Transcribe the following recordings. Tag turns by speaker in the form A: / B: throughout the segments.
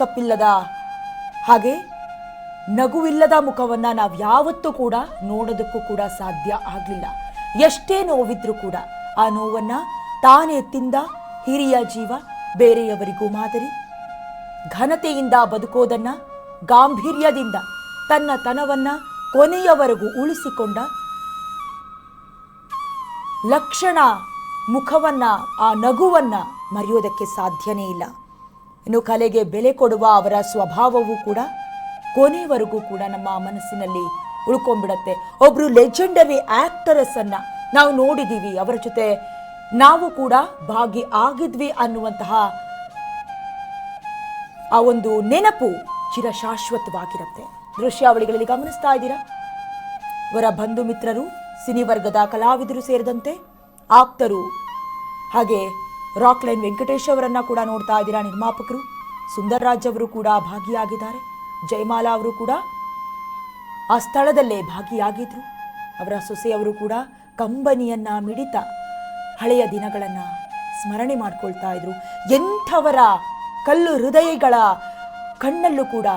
A: ತಪ್ಪಿಲ್ಲದ ಹಾಗೆ ನಗುವಿಲ್ಲದ ಮುಖವನ್ನ ನಾವು ಯಾವತ್ತೂ ಕೂಡ ನೋಡೋದಕ್ಕೂ ಕೂಡ ಸಾಧ್ಯ ಆಗಲಿಲ್ಲ. ಎಷ್ಟೇ ನೋವಿದ್ರೂ ಕೂಡ ಆ ನೋವನ್ನ ತಾನೇ ತಿಂದ ಹಿರಿಯ ಜೀವ, ಬೇರೆಯವರಿಗೂ ಮಾದರಿ, ಘನತೆಯಿಂದ ಬದುಕೋದನ್ನ, ಗಾಂಭೀರ್ಯದಿಂದ ತನ್ನ ತನವನ್ನ ಕೊನೆಯವರೆಗೂ ಉಳಿಸಿಕೊಂಡ ಲಕ್ಷಣ ಮುಖವನ್ನ, ಆ ನಗುವನ್ನ ಮರೆಯೋದಕ್ಕೆ ಸಾಧ್ಯನೇ ಇಲ್ಲ. ಇನ್ನು ಕಲೆಗೆ ಬೆಲೆ ಕೊಡುವ ಅವರ ಸ್ವಭಾವವೂ ಕೂಡ ಕೊನೆಯವರೆಗೂ ಕೂಡ ನಮ್ಮ ಮನಸ್ಸಿನಲ್ಲಿ ಉಳ್ಕೊಂಡ್ಬಿಡತ್ತೆ. ಒಬ್ರು ಲೆಜೆಂಡರಿ ಆಕ್ಟರಸ್ ಅನ್ನ ನಾವು ನೋಡಿದೀವಿ, ಅವರ ಜೊತೆ ನಾವು ಕೂಡ ಭಾಗಿಯಾಗಿದ್ವಿ ಅನ್ನುವಂತಹ ಆ ಒಂದು ನೆನಪು ಚಿರಶಾಶ್ವತವಾಗಿರುತ್ತೆ. ದೃಶ್ಯಾವಳಿಗಳಲ್ಲಿ ಗಮನಿಸ್ತಾ ಇದ್ದೀರಾ, ಅವರ ಬಂಧು ಮಿತ್ರರು, ಸಿನಿ ವರ್ಗದ ಕಲಾವಿದರು ಸೇರಿದಂತೆ ಆಪ್ತರು, ಹಾಗೆ ರಾಕ್ಲೈನ್ ವೆಂಕಟೇಶ್ ಅವರನ್ನ ಕೂಡ ನೋಡ್ತಾ ಇದ್ದೀರಾ. ನಿರ್ಮಾಪಕರು ಸುಂದರ್ ರಾಜ್ ಅವರು ಕೂಡ ಭಾಗಿಯಾಗಿದ್ದಾರೆ. ಜಯಮಾಲಾ ಅವರು ಕೂಡ ಆ ಸ್ಥಳದಲ್ಲೇ ಭಾಗಿಯಾಗಿದ್ರು. ಅವರ ಸೊಸೆಯವರು ಕೂಡ ಕಂಬನಿಯನ್ನ ಮಿಡಿತ ಹಳೆಯ ದಿನಗಳನ್ನ ಸ್ಮರಣೆ ಮಾಡ್ಕೊಳ್ತಾ ಇದ್ರು. ಎಂಥವರ ಕಲ್ಲು ಹೃದಯಗಳ ಕಣ್ಣಲ್ಲೂ ಕೂಡ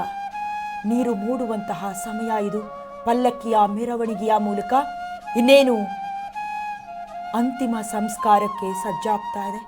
A: ನೀರು ಮೂಡುವಂತಹ ಸಮಯ ಇದು. ಪಲ್ಲಕ್ಕಿಯ ಮೆರವಣಿಗೆಯ ಮೂಲಕ ಇನ್ನೇನು ಅಂತಿಮ ಸಂಸ್ಕಾರಕ್ಕೆ ಸಜ್ಜಾಗ್ತಾ ಇದೆ.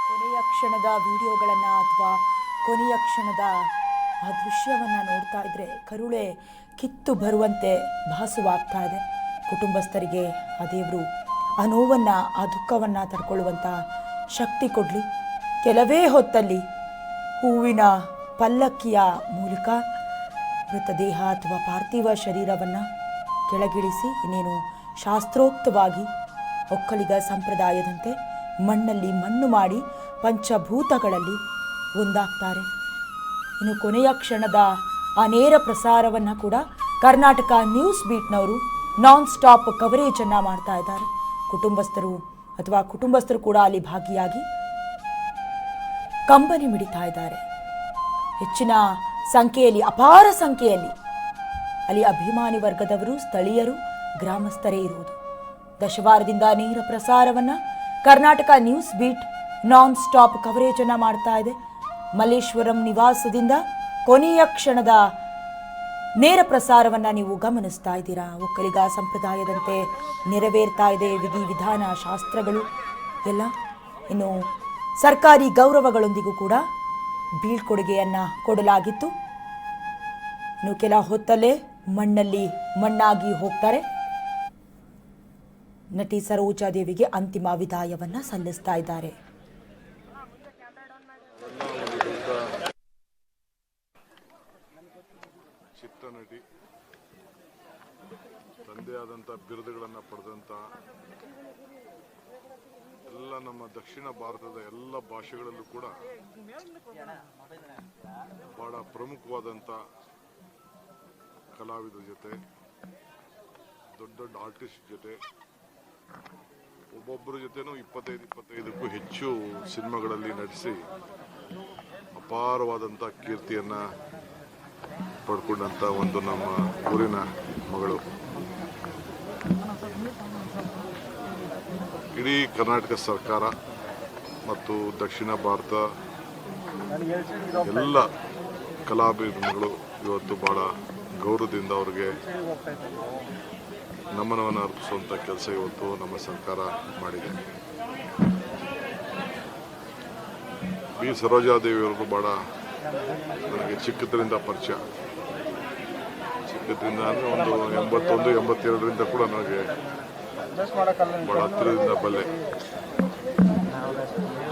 A: ಕೊನೆಯ ಕ್ಷಣದ ವಿಡಿಯೋಗಳನ್ನು ಅಥವಾ ಕೊನೆಯ ಕ್ಷಣದ ಆ ದೃಶ್ಯವನ್ನು ನೋಡ್ತಾ ಇದ್ರೆ ಕರುಳೆ ಕಿತ್ತು ಬರುವಂತೆ ಭಾಸವಾಗ್ತಾ ಇದೆ. ಕುಟುಂಬಸ್ಥರಿಗೆ ಆ ದೇವರು ಆ ನೋವನ್ನು, ಆ ದುಃಖವನ್ನು ತಡ್ಕೊಳ್ಳುವಂಥ ಶಕ್ತಿ ಕೊಡಲಿ. ಕೆಲವೇ ಹೊತ್ತಲ್ಲಿ ಹೂವಿನ ಪಲ್ಲಕ್ಕಿಯ ಮೂಲಕ ಮೃತದೇಹ ಅಥವಾ ಪಾರ್ಥಿವ ಶರೀರವನ್ನು ಕೆಳಗಿಳಿಸಿ ಇನ್ನೇನು ಶಾಸ್ತ್ರೋಕ್ತವಾಗಿ ಒಕ್ಕಲಿಗ ಸಂಪ್ರದಾಯದಂತೆ ಮಣ್ಣಲ್ಲಿ ಮಣ್ಣು ಮಾಡಿ ಪಂಚಭೂತಗಳಲ್ಲಿ ಒಂದಾಗ್ತಾರೆ. ಇನ್ನು ಕೊನೆಯ ಕ್ಷಣದ ಆ ನೇರ ಪ್ರಸಾರವನ್ನು ಕೂಡ ಕರ್ನಾಟಕ ನ್ಯೂಸ್ ಬೀಟ್ನವರು ನಾನ್ ಸ್ಟಾಪ್ ಕವರೇಜನ್ನು ಮಾಡ್ತಾ ಇದ್ದಾರೆ. ಕುಟುಂಬಸ್ಥರು ಕೂಡ ಅಲ್ಲಿ ಭಾಗಿಯಾಗಿ ಕಂಬನಿ ಮಿಡಿತಾ ಇದ್ದಾರೆ. ಹೆಚ್ಚಿನ ಸಂಖ್ಯೆಯಲ್ಲಿ, ಅಪಾರ ಸಂಖ್ಯೆಯಲ್ಲಿ ಅಲ್ಲಿ ಅಭಿಮಾನಿ ವರ್ಗದವರು, ಸ್ಥಳೀಯರು, ಗ್ರಾಮಸ್ಥರೇ ಇರುವುದು. ದಶವಾರದಿಂದ ನೇರ ಪ್ರಸಾರವನ್ನು Karnataka news beat non stop coverage ಅನ್ನ ಮಾಡ್ತಾ ಇದೆ. ಮಲ್ಲೇಶ್ವರಂ ನಿವಾಸದಿಂದ ಕೊನೆಯ ಕ್ಷಣದ ನೇರ ಪ್ರಸಾರವನ್ನ ನೀವು ಗಮನಿಸ್ತಾ ಇದ್ದೀರಾ. ಒಕ್ಕಲಿಗ ಸಂಪ್ರದಾಯದಂತೆ ನೆರವೇರ್ತಾ ಇದೆ ವಿಧಿ ವಿಧಾನ ಶಾಸ್ತ್ರಗಳು ಎಲ್ಲ. ಇನ್ನು ಸರ್ಕಾರಿ ಗೌರವಗಳೊಂದಿಗೂ ಕೂಡ ಬೀಳ್ಕೊಡುಗೆಯನ್ನ ಕೊಡಲಾಗಿತ್ತು. ಇನ್ನು ಕೆಲ ಹೊತ್ತಲ್ಲೇ ಮಣ್ಣಲ್ಲಿ ಮಣ್ಣಾಗಿ ಹೋಗ್ತಾರೆ. ನಟಿ ಸರೋಜಾದೇವಿಗೆ ಅಂತಿಮ ವಿದಾಯವನ್ನ ಸಲ್ಲಿಸ್ತಾ ಇದ್ದಾರೆ.
B: ಚಿತ್ರನಟಿ, ತಂದೆಯಾದಂಥ ಬಿರುದುಗಳನ್ನು ಪಡೆದಂಥ ಎಲ್ಲ ನಮ್ಮ ದಕ್ಷಿಣ ಭಾರತದ ಎಲ್ಲ ಭಾಷೆಗಳಲ್ಲೂ ಕೂಡ ಬಹಳ ಪ್ರಮುಖವಾದಂಥ ಕಲಾವಿದರ ಜೊತೆ, ದೊಡ್ಡ ದೊಡ್ಡ ಆರ್ಟಿಸ್ಟ್ ಜೊತೆ, ಒಬ್ಬೊಬ್ಬರ ಜೊತೆನೂ 25-25ಕ್ಕೂ ಹೆಚ್ಚು ಸಿನಿಮಾಗಳಲ್ಲಿ ನಟಿಸಿ ಅಪಾರವಾದಂಥ ಕೀರ್ತಿಯನ್ನು ಪಡ್ಕೊಂಡಂಥ ಒಂದು ನಮ್ಮ ಊರಿನ ಮಗಳು. ಇಡೀ ಕರ್ನಾಟಕ ಸರ್ಕಾರ ಮತ್ತು ದಕ್ಷಿಣ ಭಾರತ ಎಲ್ಲ ಕಲಾಭಿಮಾನಿಗಳು ಇವತ್ತು ಬಹಳ ಗೌರವದಿಂದ ಅವರಿಗೆ ನಮನವನ್ನು ಅರ್ಪಿಸುವಂಥ ಕೆಲಸ ಇವತ್ತು ನಮ್ಮ ಸರ್ಕಾರ ಮಾಡಿದೆ. ಬಿ ಸರೋಜಾದೇವಿಯವರು ಭಾಳ ನನಗೆ ಚಿಕ್ಕದ್ರಿಂದ ಪರಿಚಯ. ಚಿಕ್ಕದ್ರಿಂದ ಅಂದರೆ ಒಂದು 81-82ರಿಂದ ಕೂಡ ನನಗೆ ಭಾಳ ಹತ್ತಿರದಿಂದ ಬಲ್ಲೆ.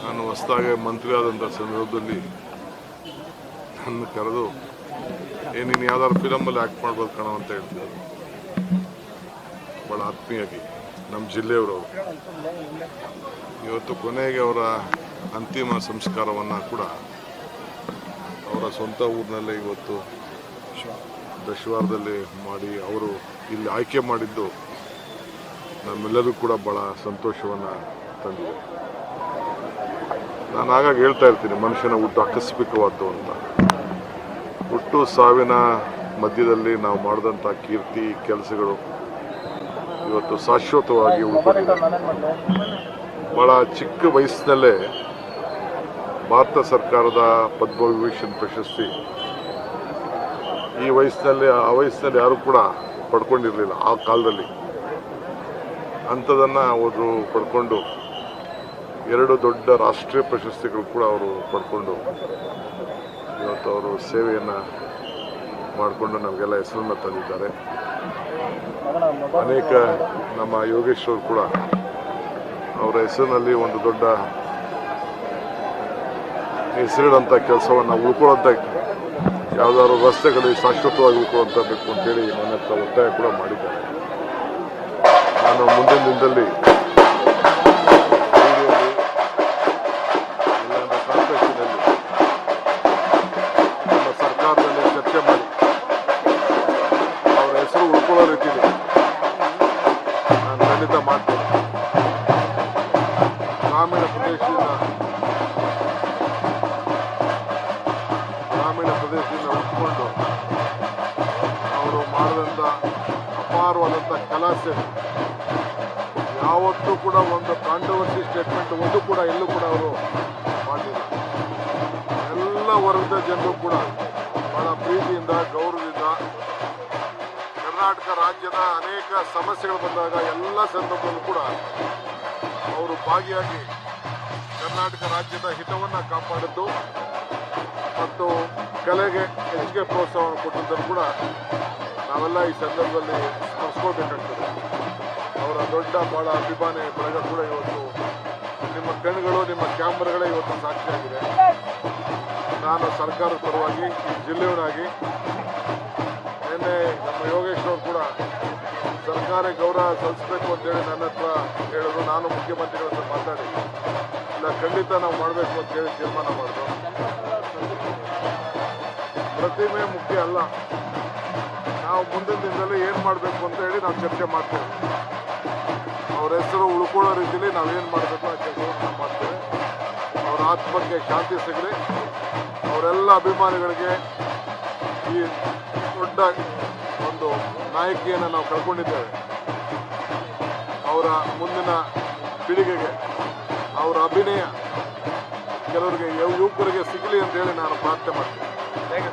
B: ನಾನು ಹೊಸದಾಗಿ ಮಂತ್ರಿ ಆದಂಥ ಸಂದರ್ಭದಲ್ಲಿ ನನ್ನ ಕರೆದು ನೀನು ಯಾವ್ದಾದ್ರು ಫಿಲಮಲ್ಲಿ ಆ್ಯಕ್ಟ್ ಮಾಡ್ಬೋದು ಕಣೋ ಅಂತ ಹೇಳ್ತಿದ್ರು. ಭಾಳ ಆತ್ಮೀಯಾಗಿ ನಮ್ಮ ಜಿಲ್ಲೆಯವರು. ಇವತ್ತು ಕೊನೆಗೆ ಅವರ ಅಂತಿಮ ಸಂಸ್ಕಾರವನ್ನು ಕೂಡ ಅವರ ಸ್ವಂತ ಊರಿನಲ್ಲೇ ಇವತ್ತು ದಶವಾರದಲ್ಲಿ ಮಾಡಿ ಅವರು ಇಲ್ಲಿ ಆಯ್ಕೆ ಮಾಡಿದ್ದು ನಮ್ಮೆಲ್ಲರಿಗೂ ಕೂಡ ಭಾಳ ಸಂತೋಷವನ್ನು ತಂದಿದೆ. ನಾನು ಆಗಾಗ ಹೇಳ್ತಾ ಇರ್ತೀನಿ, ಮನುಷ್ಯನ ಹುಟ್ಟು ಆಕಸ್ಮಿಕವಾದ್ದು ಅಂತ. ಹುಟ್ಟು ಸಾವಿನ ಮಧ್ಯದಲ್ಲಿ ನಾವು ಮಾಡಿದಂಥ ಕೀರ್ತಿ ಕೆಲಸಗಳು ಇವತ್ತು ಶಾಶ್ವತವಾಗಿ ಉಳ್ಕೊಂಡಿದೆ. ಭಾಳ ಚಿಕ್ಕ ವಯಸ್ಸಿನಲ್ಲೇ ಭಾರತ ಸರ್ಕಾರದ ಪದ್ಮವಿಭೂಷಣ್ ಪ್ರಶಸ್ತಿ ಆ ವಯಸ್ಸಿನಲ್ಲಿ ಯಾರು ಕೂಡ ಪಡ್ಕೊಂಡಿರಲಿಲ್ಲ ಆ ಕಾಲದಲ್ಲಿ. ಅಂಥದನ್ನು ಅವರು ಪಡ್ಕೊಂಡು 2 ದೊಡ್ಡ ರಾಷ್ಟ್ರೀಯ ಪ್ರಶಸ್ತಿಗಳು ಕೂಡ ಅವರು ಪಡ್ಕೊಂಡು ಇವತ್ತು ಅವರು ಸೇವೆಯನ್ನು ಮಾಡಿಕೊಂಡು ನಮಗೆಲ್ಲ ಹೆಸರನ್ನು ತಂದಿದ್ದಾರೆ. ಅನೇಕ ನಮ್ಮ ಯೋಗೇಶ್ವರು ಕೂಡ ಅವರ ಹೆಸರಿನಲ್ಲಿ ಒಂದು ದೊಡ್ಡ ಹೆಸರಿಡಂಥ ಕೆಲಸವನ್ನು ಉಳ್ಕೊಳ್ಳೋಂಥ ಯಾವುದಾದ್ರು ರಸ್ತೆಗಳಲ್ಲಿ ಶಾಶ್ವತವಾಗಿ ಉಳ್ಕೊಳ್ಳೋಂಥ ಬೇಕು ಅಂತೇಳಿ ನನ್ನ ಹತ್ರ ಒತ್ತಾಯ ಕೂಡ ಮಾಡಿದ್ದಾರೆ. ನಾನು ಮುಂದಿನ ದಿನದಲ್ಲಿ ಕಾರ್ಪೊರೇಷನಲ್ಲಿ ನಮ್ಮ ಸರ್ಕಾರದಲ್ಲಿ ಚರ್ಚೆ ಮಾಡಿ ಅವರ ಹೆಸರು ಉಳ್ಕೊಳ್ಳೋ ರೀತಿಯಲ್ಲಿ ನಾನು ಖಂಡಿತ ಮಾಡ್ತೇನೆ. ಗ್ರಾಮೀಣ ಪ್ರದೇಶದಿಂದ ಉಟ್ಕೊಂಡು ಅವರು ಮಾಡಿದಂಥ ಅಪಾರವಾದಂಥ ಕಲಾ ಸೇವೆ ಯಾವತ್ತೂ ಕೂಡ ಒಂದು ಕಾಂಟ್ರವರ್ಸಿ ಸ್ಟೇಟ್ಮೆಂಟ್ ಒಂದು ಕೂಡ ಎಲ್ಲೂ ಕೂಡ ಅವರು ಮಾಡಿಲ್ಲ. ಎಲ್ಲ ವರ್ಗದ ಜನರು ಕೂಡ ಬಹಳ ಪ್ರೀತಿಯಿಂದ ಗೌರವದಿಂದ ಕರ್ನಾಟಕ ರಾಜ್ಯದ ಅನೇಕ ಸಮಸ್ಯೆಗಳು ಬಂದಾಗ ಎಲ್ಲ ಸಂದರ್ಭದಲ್ಲೂ ಕೂಡ ಅವರು ಭಾಗಿಯಾಗಿ ಕರ್ನಾಟಕ ರಾಜ್ಯದ ಹಿತವನ್ನು ಕಾಪಾಡಿದ್ದು ಮತ್ತು ಕಲೆಗೆ ಹೆಚ್ಚಿಗೆ ಪ್ರೋತ್ಸಾಹವನ್ನು ಕೊಟ್ಟಿದ್ದರೂ ಕೂಡ ನಾವೆಲ್ಲ ಈ ಸಂದರ್ಭದಲ್ಲಿ ಸ್ಮರಿಸ್ಕೋಬೇಕಾಗ್ತದೆ. ಅವರ ದೊಡ್ಡ ಭಾಳ ಅಭಿಮಾನಿ ಬಳಗ ಕೂಡ ಇವತ್ತು ನಿಮ್ಮ ಕಣ್ಣುಗಳು ನಿಮ್ಮ ಕ್ಯಾಮ್ರಾಗಳೇ ಇವತ್ತು ಸಾಕ್ಷಿಯಾಗಿದೆ. ನಾನು ಸರ್ಕಾರದ ಪರವಾಗಿ ಈ ಜಿಲ್ಲೆಯವನಾಗಿ ನಿನ್ನೆ ನಮ್ಮ ಯೋಗೇಶ್ವರು ಕೂಡ ಸರ್ಕಾರ ಗೌರವ ಸಲ್ಲಿಸಬೇಕು ಅಂತೇಳಿ ನನ್ನ ಹತ್ರ ಹೇಳಿದ್ರು. ನಾನು ಮುಖ್ಯಮಂತ್ರಿಗಳ ಹತ್ರ ಮಾತಾಡಿ ಇಲ್ಲ ಖಂಡಿತ ನಾವು ಮಾಡಬೇಕು ಅಂತೇಳಿ ತೀರ್ಮಾನ ಮಾಡಿದ್ರು. ಪ್ರತಿಮೆ ಮುಖ್ಯ ಅಲ್ಲ, ನಾವು ಮುಂದಿನ ದಿನದಲ್ಲಿ ಏನು ಮಾಡಬೇಕು ಅಂತ ಹೇಳಿ ನಾವು ಚರ್ಚೆ ಮಾಡ್ತೇವೆ. ಅವ್ರ ಹೆಸರು ಉಳ್ಕೊಳ್ಳೋ ರೀತಿಯಲ್ಲಿ ನಾವೇನು ಮಾಡಬೇಕು ಆ ಕೆಲಸವನ್ನು ಮಾಡ್ತೇವೆ. ಅವರ ಆತ್ಮಕ್ಕೆ ಶಾಂತಿ ಸಿಗಲಿ. ಅವರೆಲ್ಲ ಅಭಿಮಾನಿಗಳಿಗೆ ಈ ದೊಡ್ಡ ಒಂದು ನಾಯಕಿಯನ್ನು ನಾವು ಕಳ್ಕೊಂಡಿದ್ದೇವೆ. ಅವರ ಮುಂದಿನ ಪೀಳಿಗೆಗೆ ಅವರ ಅಭಿನಯ ಕೆಲವರಿಗೆ ಯುವಕರಿಗೆ ಸಿಗಲಿ ಅಂತೇಳಿ ನಾನು ಪ್ರಾರ್ಥನೆ ಮಾಡ್ತೀನಿ. ಹೇಗೆ